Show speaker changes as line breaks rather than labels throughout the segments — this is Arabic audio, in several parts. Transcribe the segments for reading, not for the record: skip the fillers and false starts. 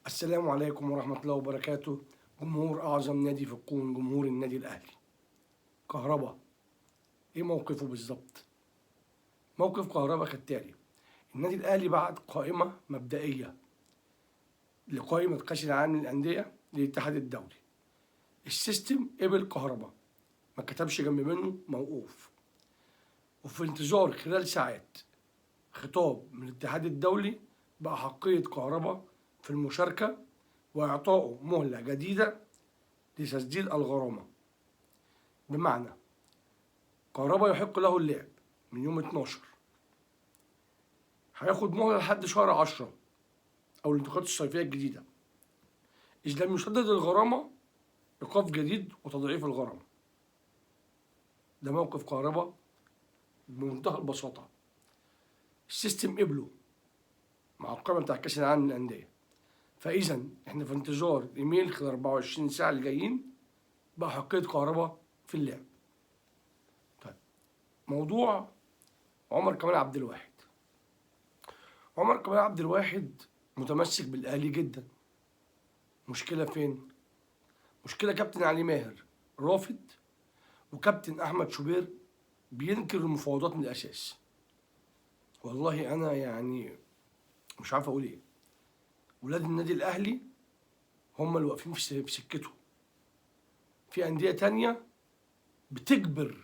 السلام عليكم ورحمة الله وبركاته. جمهور أعظم نادي في الكون، جمهور النادي الأهلي. كهربا إيه موقفه بالظبط؟ موقف كهربا كالتالي: النادي الأهلي بعت قائمة مبدئية لقائمة كأس العالم للأندية للاتحاد الدولي. السيستم قبل كهربا، ما كتبش جنب منه موقوف، وفي انتظار خلال ساعات خطاب من الاتحاد الدولي بأحقية كهربا في المشاركة وإعطائه مهلة جديدة لتسديد الغرامة. بمعنى كهربا يحق له اللعب من يوم 12، هياخد مهلة لحد شهر 10 أو الانتقالات الصيفية الجديدة. إذا لم يسدد الغرامة، إيقاف جديد وتضعيف الغرامة. ده موقف كهربا بمنتهى البساطة. السيستم قبله مع القائمة بتاع كأس العالم للأندية، فإذا إحنا في انتظار إيميل خلال 24 ساعة اللي جايين بأحقية كهربا في اللعب. طيب، موضوع عمر كمال عبد الواحد. عمر كمال عبد الواحد متمسك بالأهلي جدا. مشكلة فين؟ مشكلة كابتن علي ماهر رافض، وكابتن أحمد شوبير بينكر المفاوضات من الأساس. والله أنا يعني مش عارف أقول إيه. ولاد النادي الأهلي هم اللي واقفين في سكته. في أندية تانية بتجبر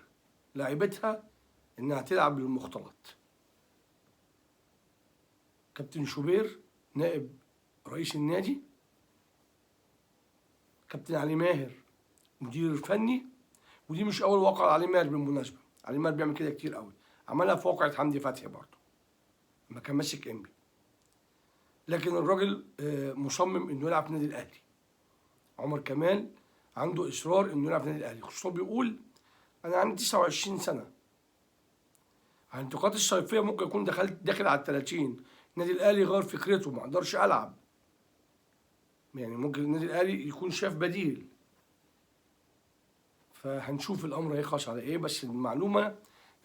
لاعبتها إنها تلعب بالمختلط. كابتن شوبير نائب رئيس النادي، كابتن علي ماهر مدير الفني. ودي مش أول واقعة علي ماهر بالمناسبة، علي ماهر بيعمل كده كتير قوي. عملها في واقعة حمدي فتحي برضه لما كان ماسك إنبي. لكن الراجل مصمم إنه يلعب في النادي الأهلي. عمر كمال عنده إصرار إنه يلعب في النادي الأهلي، خصوصا بيقول أنا عندي 29 سنة. على الانتقالات الصيفية ممكن يكون داخل على 30. النادي الأهلي غير فكرته، ما أقدرش ألعب. يعني ممكن النادي الأهلي يكون شاف بديل. فهنشوف الأمر هيخلص على إيه. بس المعلومة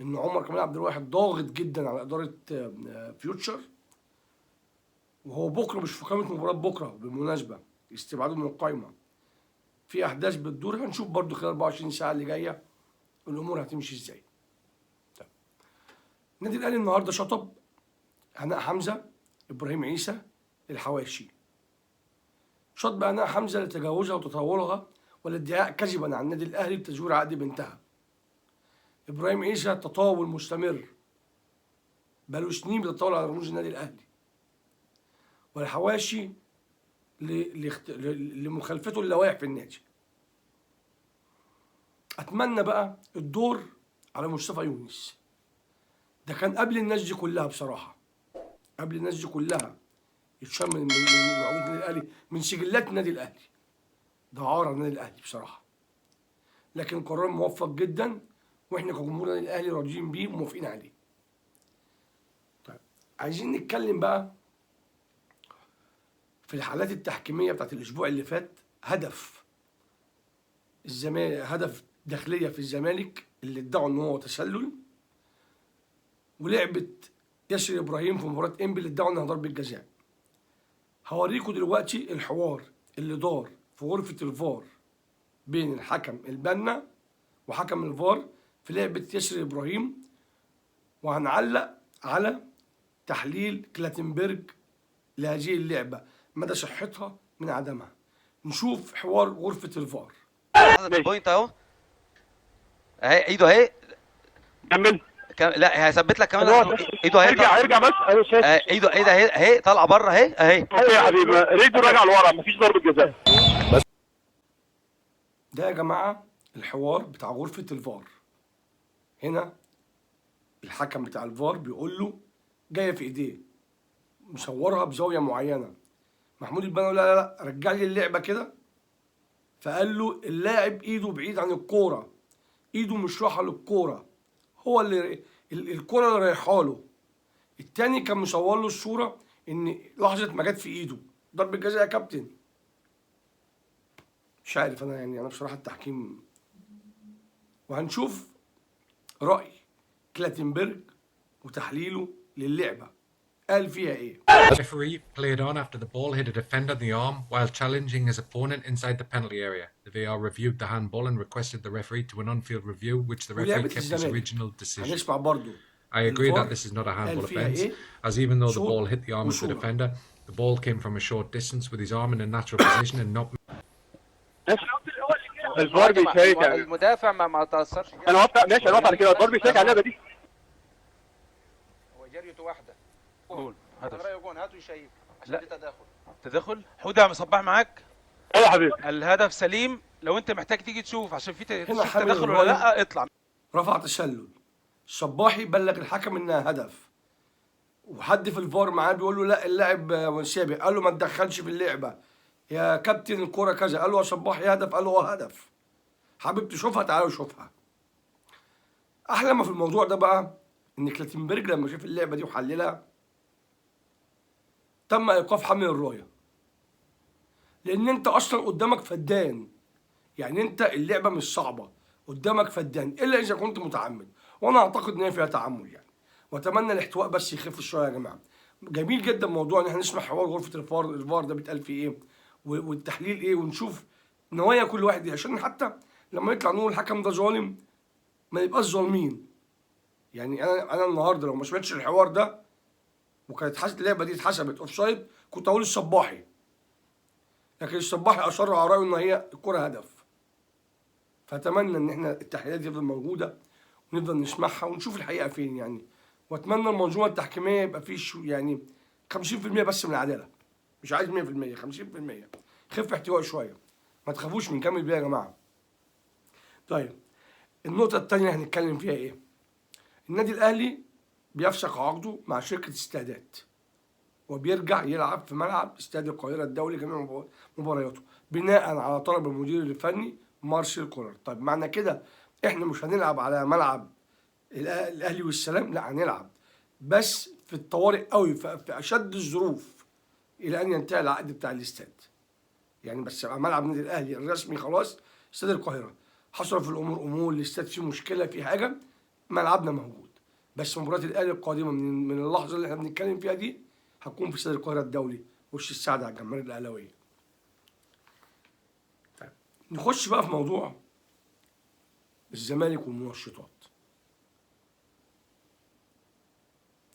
إن عمر كمال عبد الواحد ضاغط جدا على إدارة فيوتشر. وهو بكرة مش في قائمة مباراة بكرة بالمناسبة، استبعاده من القائمة. في أحداث بتدور، هنشوف برضو خلال 24 ساعة اللي جاية الأمور هتمشي إزاي. طيب، النادي الأهلي النهاردة شطب هناء حمزة، إبراهيم عيسى، الحواشي. شطب هناء حمزة لتجاوزها وتطاولها والادعاء كذبا عن النادي الأهلي بتزوير عقد بنتها. إبراهيم عيسى تطاول مستمر بقاله سنين بتطاول على رموز النادي الأهلي. والحواشي لمخالفته اللوائح في النادي. أتمنى بقى الدور على مصطفى يونس. ده كان قبل الناس دي كلها بصراحة، قبل الناس دي كلها يتشال من معروض النادي الأهلي، من سجلات النادي الأهلي. ده عار على النادي الأهلي بصراحة. لكن قرار موفق جدا، واحنا كجمهور النادي الأهلي راضيين بيه وموافقين عليه. طيب، عايزين نتكلم بقى في الحالات التحكيمية بتاعت الأسبوع اللي فات. هدف الزمالك، هدف داخلية في الزمالك اللي ادعوا إن هو تسلل، ولعبة ياسر إبراهيم في مباراة إنبي اللي ادعوا إنها ضربة جزاء. هوريكم دلوقتي الحوار اللي دار في غرفة الفار بين الحكم البنا وحكم الفار في لعبة ياسر إبراهيم، وهنعلق على تحليل كلاتنبرج لهذه اللعبة، مدى صحتها من عدمها. نشوف حوار غرفة الفار.
حصلت البوينت اهو، اهي ايده اهي.
كمل.
لا هثبت لك كمان ايده اهي.
هيرجع بس انا شايف
ايده اهي طالعه بره اهي اهي.
ايوه يا حبيبي، رجله راجع لورا، مفيش ضربه جزاء.
ده يا جماعة الحوار بتاع غرفة الفار. هنا الحكم بتاع الفار بيقول له جاية في ايديه، مصورها بزاوية معينة. محمود البنا لا لا لا، رجع لي اللعبة كده. فقال له اللاعب ايده بعيد عن الكورة، ايده مش رايحة للكورة، هو اللي الكورة اللي رايحة له. التاني كان مصور له الصورة ان لحظة ما جت في ايده ضربة جزاء يا كابتن. مش عارف انا، يعني انا بصراحة التحكيم. وهنشوف رأي كلاتنبرج وتحليله للعبة قال فيها ايه؟
The referee played on after the ball hit a defender in the arm while challenging his opponent inside the penalty area. The VAR reviewed the handball and requested the referee to an on-field review, which the referee
ولعبة
kept his
الزمالك
original decision.
هنسمع برضو
I agree that
الفار
this is not a
قال
handball
فيها
offence,
ايه؟
as even though the
صوت
ball hit the arm of the
وصورة.
defender, the ball came from a short distance with his arm in a natural position and not
ماشي الفار بيشيك يعني.
المدافع ما تاثرش.
انا واقف ماشي، انا واقف على كده. الفار بيشيك على اللعبه دي.
هو جريته واحده.
جول هدف.
رايه جون، هاتوا يشيك عشان
لا.
دي تداخل.
تدخل. حوده مصباح معاك.
ايوه يا حبيبي.
الهدف سليم، لو انت محتاج تيجي تشوف عشان في
هنا
تشوف
حامل
تدخل ولا
الراية.
لا اطلع.
رفع تسلل، الصباحي بلغ الحكم انها هدف، وحد في الفار معاه بيقول له لا اللاعب سابق، قال له ما تدخلش في اللعبه يا كابتن الكوره كذا، قال له يا صباحي هدف، قال له هدف. حابب تشوفها تعالوا شوفها. احلى ما في الموضوع ده بقى ان كلاتنبرج لما شاف اللعبه دي وحللها تم ايقاف حمل الرايه، لان انت اصلا قدامك فدان، يعني انت اللعبه مش صعبه، قدامك فدان الا اذا كنت متعمد، وانا اعتقد ان هي فيها تعمد يعني، واتمنى الاحتواء بس يخف شويه يا جماعه. جميل جدا موضوع ان احنا نسمع حوار غرفه الفار ده بيتقال فيه ايه والتحليل ايه، ونشوف نوايا كل واحد ايه، عشان حتى لما يطلع نقول الحكم ده ظالم ما يبقاش ظالمين. يعني انا النهارده لو ما سمعتش الحوار ده وكانت اللعبه دي اتحسبت اوفسايد كنت اقول الصباحي، لكن الصباحي اصر على رايه ان هي الكره هدف. فاتمنى ان احنا التحليلات دي تفضل موجوده ونفضل نسمعها ونشوف الحقيقه فين يعني، واتمنى المنظومه التحكيميه يبقى فيه يعني 50% بس من العداله، مش عايز 100%، 50%. خف احتواء شويه، ما تخافوش من كامل بيها يا جماعه. طيب النقطه الثانيه هنتكلم فيها ايه؟ النادي الاهلي بيفسخ عقده مع شركه استادات وبيرجع يلعب في ملعب استاد القاهره الدولي جميع مبارياته بناء على طلب المدير الفني مارسيل كولر. طيب معنى كده احنا مش هنلعب على ملعب الاهلي والسلام؟ لا، هنلعب بس في الطوارئ قوي، في اشد الظروف الى ان ينتهي العقد بتاع الاستاد. يعني بس ملعب النادي الاهلي الرسمي خلاص استاد القاهره، حصل في الامور الاستاد فيه مشكله في حاجه، ملعبنا موجود، بس مباراه الاهلي القادمه من اللحظه اللي احنا بنتكلم فيها دي هتكون في استاد القاهره الدولي، وش السعد على الجماهير الاهلاويه. طيب نخش بقى في موضوع الزمالك والمنشطات.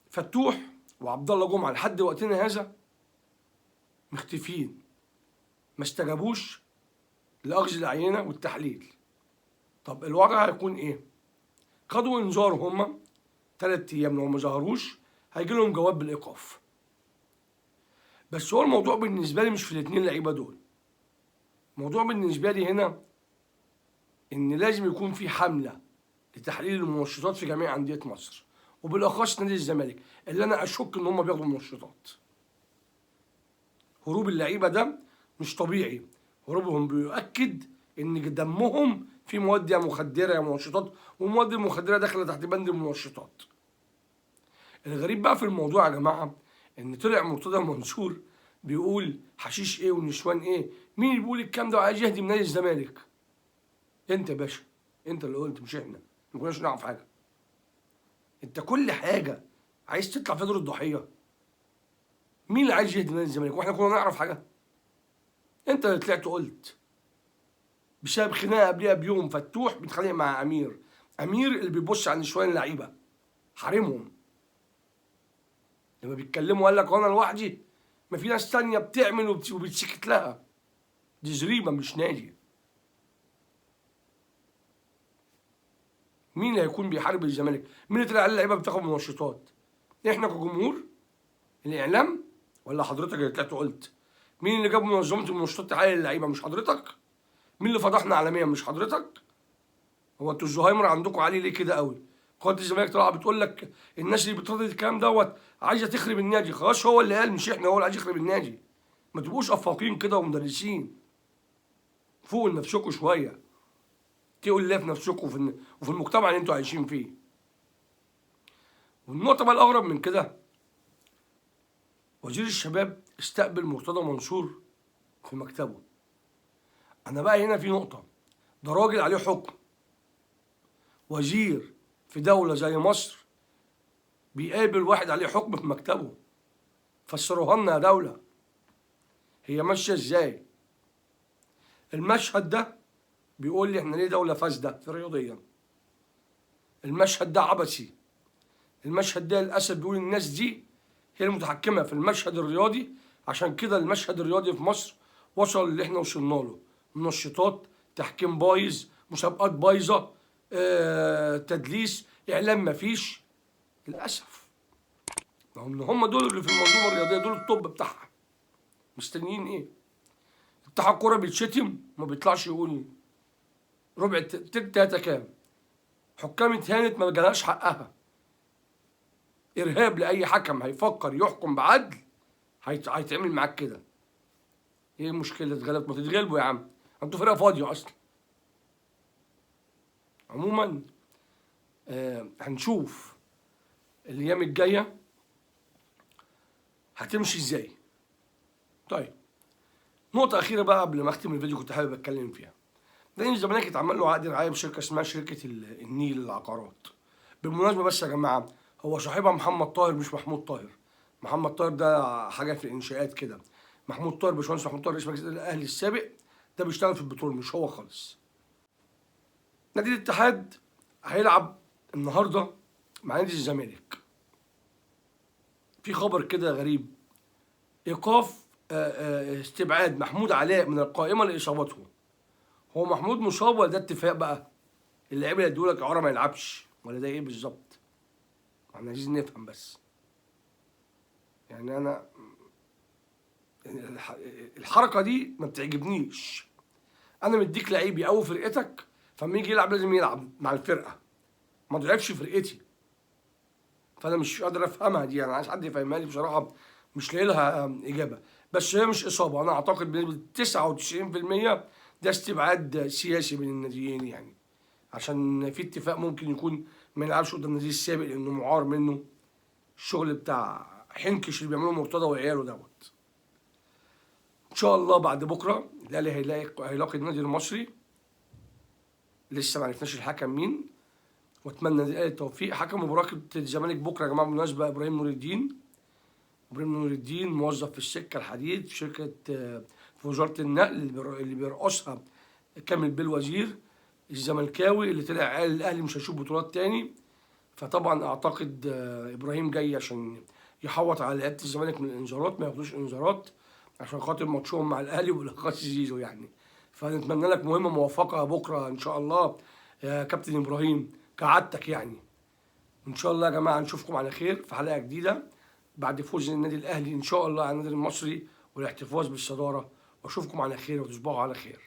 فتوح وعبد الله جمعه لحد وقتنا هذا مختفيين، ما استجابوش لاخذ العينه والتحليل. طب الوضع هيكون ايه؟ خدوا انذار هما 3 ايام، لو ما ظهروش هيجي لهم جواب بالايقاف. بس هو الموضوع بالنسبه لي مش في الاثنين لعيبه دول، الموضوع بالنسبه لي هنا ان لازم يكون في حمله لتحليل المنشطات في جميع انديه مصر، وبالاخص نادي الزمالك اللي انا اشك ان هم بياخدوا منشطات. هروب اللعيبه ده مش طبيعي، هروبهم بيؤكد ان دمهم في مواد يا مخدره يا منشطات، والمواد المخدره داخله تحت بند المنشطات. الغريب بقى في الموضوع يا جماعه ان طلع مرتضى منصور بيقول حشيش ايه ونسوان ايه. مين اللي بيقول الكلام ده وعايز يهدم نادي الزمالك؟ انت يا باشا، انت اللي قلت مش احنا، ما كناش نعرف حاجه. انت كل حاجه عايز تطلع في دور الضحيه. مين اللي عايز يهدم نادي الزمالك واحنا كنا نعرف حاجه؟ انت اللي طلعت قلت بسبب خناقه قبلها بيوم فتوح بيتخانق مع امير اللي بيبص على نسوان اللعيبه حارمهم. لما بيتكلموا قال لك انا لوحدي، ما في ناس تانية بتعمل وبتسكت لها. دي زريبه مش نادي. مين اللي هيكون بيحارب الزمالك؟ مين اللي طلع على اللعيبه بتاخد منشطات؟ احنا كجمهور الاعلام ولا حضرتك اللي طلعت قلت؟ مين اللي جاب منظمه المنشطات تعالى للعيبه؟ مش حضرتك؟ مين اللي فضحنا عالميا؟ مش حضرتك؟ هو انتوا الزهايمر عندكم عالي ليه كده قوي؟ قناه الزمالك طالعه بتقول لك الناس اللي بتردد الكلام دوت عايزه تخرب النادي. خلاص هو اللي قال مش احنا، هو اللي عايز يخرب النادي. ما تبقوش افاقين كده ومدرسين. فوقوا لنفسكم شويه. اتقوا الله في نفسكم وفي المجتمع اللي انتوا عايشين فيه. والنقطه بقى الاغرب من كده، وزير الشباب استقبل مرتضى منصور في مكتبه. انا بقى هنا في نقطه، ده راجل عليه حكم، وزير في دوله زي مصر بيقابل واحد عليه حكم في مكتبه. فسروها لنا يا دولة، هي ماشية ازاي؟ المشهد ده بيقول لي احنا ليه دولة فاسدة في رياضيا. المشهد ده عبثي. المشهد ده للأسف بيقول الناس دي هي المتحكمة في المشهد الرياضي، عشان كده المشهد الرياضي في مصر وصل اللي احنا وصلنا له، منشطات، تحكيم بايظ، مسابقات بايظة، تدليس، إعلام مفيش. للأسف هم دول اللي في المنظومة الرياضية، دول الطب بتاعها. مستنيين ايه؟ اتحاد الكورة بيتشتم ما بيطلعش يقول ربع تلاتة كام؟ حكام اتهانت ما جالهاش حقها. إرهاب لأي حكم هيفكر يحكم بعدل هيتعمل معاك كده. ايه المشكلة اتغلبت؟ ما تتغلبوا يا عم، انتوا فرقة فاضية أصلا. عموما هنشوف الأيام الجاية هتمشي ازاي. طيب، نقطة أخيرة بقى قبل ما أختم الفيديو كنت حابب أتكلم فيها. نادي الزمالك اتعمل له عقد رعاية بشركة اسمها شركة النيل للعقارات. بالمناسبة بس يا جماعة، هو صاحبها محمد طاهر مش محمود طاهر. محمد طاهر ده حاجة في الإنشاءات كده. محمود طاهر، باشمهندس محمود طاهر رئيس مجلس الأهلي السابق، ده بيشتغل في البترول، مش هو خالص. نادي الاتحاد هيلعب النهارده مع نادي الزمالك. في خبر كده غريب، إيقاف استبعاد محمود علاء من القائمة لإصابته. هو محمود مصاب ولا ده اتفاق بقى؟ اللعيبه اللي ادولك عمره ما يلعبش، ولا ده ايه بالظبط؟ احنا عايزين نفهم بس. يعني انا الحركه دي ما بتعجبنيش. انا مديك لعيب يقوي فرقتك، فلما يجي يلعب لازم يلعب مع الفرقه، ما ضيعش فرقتي. فانا مش قادر افهمها دي، انا عايز حد يفهمها لي بصراحه، مش لاقي لها اجابه. بس هي مش اصابه، انا اعتقد بنسبه 99% ده استبعاد سياسي بين الناديين، يعني عشان في اتفاق ممكن يكون ما يلعبش قدام النادي السابق لانه معار منه الشغل بتاع حنكش اللي بيعمله مرتضى وعياله دوت. ان شاء الله بعد بكره الاهلي هيلاقي النادي المصري، لسه ما عرفناش الحكم مين، واتمنى للاهلي التوفيق. حكم مباراه الزمالك بكره يا جماعه بالمناسبه ابراهيم نور الدين. ابراهيم نور الدين موظف في السكه الحديد في شركه في وزاره النقل اللي بيرقصها كامل بالوزير الزملكاوي، اللي طلع قال الاهلي مش هيشوف بطولات تاني. فطبعا اعتقد ابراهيم جاي عشان يحوط على لعيبه الزمالك من الانذارات، ما ياخدوش انذارات عشان خاطر ماتشهم مع الاهلي وبالاخص زيزو يعني. فنتمنى لك مهمه موفقه بكره ان شاء الله يا كابتن ابراهيم كعادتك يعني. ان شاء الله يا جماعه نشوفكم على خير في حلقه جديده بعد فوز النادي الاهلي ان شاء الله على النادي المصري والاحتفاظ بالصداره، واشوفكم على خير وتصبحوا على خير.